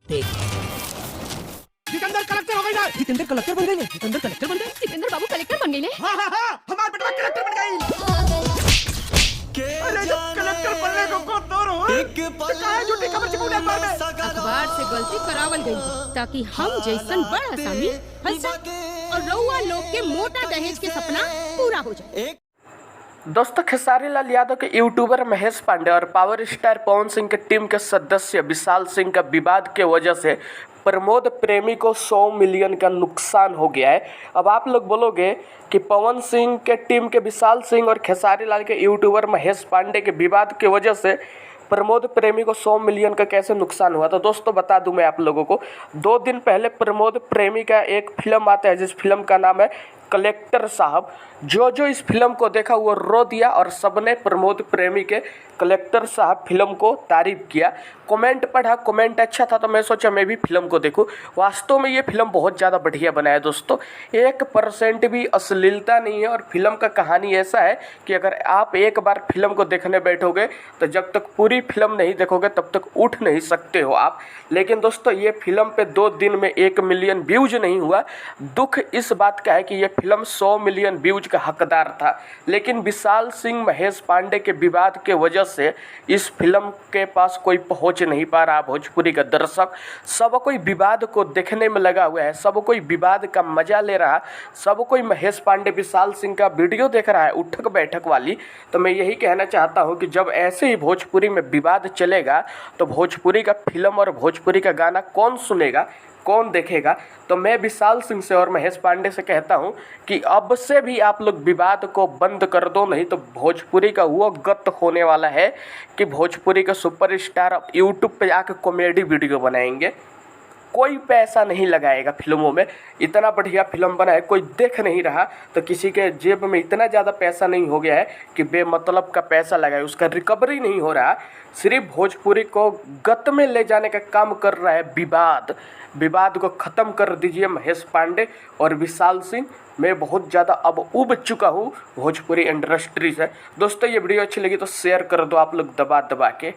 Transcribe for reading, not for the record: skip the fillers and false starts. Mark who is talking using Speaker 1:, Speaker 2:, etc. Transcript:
Speaker 1: देख,
Speaker 2: सिकंदर कलेक्टर हो गई ना।
Speaker 1: जितेंद्र कलेक्टर बन गए। जितेंद्र कलेक्टर बन गए।
Speaker 3: जितेंद्र बाबू कलेक्टर बन गए।
Speaker 2: हाँ हाँ हाँ, हमारे बेटा कलेक्टर बन गई। अरे जब कलेक्टर बनने को कौन दूर हो, तो काहे झूठी खबर छिपाऊंगा अखबार में।
Speaker 3: अखबार से गलती करावल गई ताकि हम जैसन बड़ आसामी फंस जाए और रउआ लोग के मोटा दहेज के सपना पूरा हो जाए।
Speaker 4: दोस्तों, खेसारी लाल यादव के यूट्यूबर महेश पांडे और पावर स्टार पवन सिंह के टीम के सदस्य विशाल सिंह का विवाद के वजह से प्रमोद प्रेमी को 100 मिलियन का नुकसान हो गया है। अब आप लोग बोलोगे कि पवन सिंह के टीम के विशाल सिंह और खेसारी लाल के यूट्यूबर महेश पांडे के विवाद की वजह से प्रमोद प्रेमी को 100 मिलियन का कैसे नुकसान हुआ। तो दोस्तों बता दूं मैं आप लोगों को, 2 दिन पहले प्रमोद प्रेमी का एक फिल्म आता है जिस फिल्म का नाम है कलेक्टर साहब। जो इस फिल्म को देखा वो रो दिया और सबने प्रमोद प्रेमी के कलेक्टर साहब फिल्म को तारीफ किया। कमेंट पढ़ा, कमेंट अच्छा था तो मैं सोचा मैं भी फिल्म को देखूं। वास्तव में ये फिल्म बहुत ज़्यादा बढ़िया बना है दोस्तों, 1% भी अश्लीलता नहीं है। और फिल्म का कहानी ऐसा है कि अगर आप एक बार फिल्म को देखने बैठोगे तो जब तक पूरी फिल्म नहीं देखोगे तब तक उठ नहीं सकते हो आप। लेकिन दोस्तों ये फिल्म पे 2 दिन में 1 मिलियन व्यूज नहीं हुआ। दुख इस बात का है कि ये फिल्म 100 मिलियन व्यूज का हकदार था, लेकिन विशाल सिंह महेश पांडे के विवाद के वजह से इस फिल्म के पास कोई पहुंच नहीं पा रहा। भोजपुरी का दर्शक सब कोई विवाद को देखने में लगा हुआ है, सब कोई विवाद का मजा ले रहा, सब कोई महेश पांडे विशाल सिंह का वीडियो देख रहा है उठक बैठक वाली। तो मैं यही कहना चाहता हूं कि जब ऐसे ही भोजपुरी में विवाद चलेगा तो भोजपुरी का फिल्म और भोजपुरी का गाना कौन सुनेगा, कौन देखेगा। तो मैं विशाल सिंह से और महेश पांडे से कहता हूं कि अब से भी आप लोग विवाद को बंद कर दो, नहीं तो भोजपुरी का वो गत होने वाला है कि भोजपुरी के सुपरस्टार अब यूट्यूब पे आकर कॉमेडी वीडियो बनाएंगे। कोई पैसा नहीं लगाएगा फिल्मों में, इतना बढ़िया फिल्म बना है कोई देख नहीं रहा। तो किसी के जेब में इतना ज़्यादा पैसा नहीं हो गया है कि बेमतलब का पैसा लगाए, उसका रिकवरी नहीं हो रहा। सिर्फ भोजपुरी को गत में ले जाने का काम कर रहा है विवाद। विवाद को ख़त्म कर दीजिए महेश पांडे और विशाल सिंह। मैं बहुत ज़्यादा अब उब चुका हूँ भोजपुरी इंडस्ट्री से। दोस्तों ये वीडियो अच्छी लगी तो शेयर कर दो आप लोग दबा दबा के।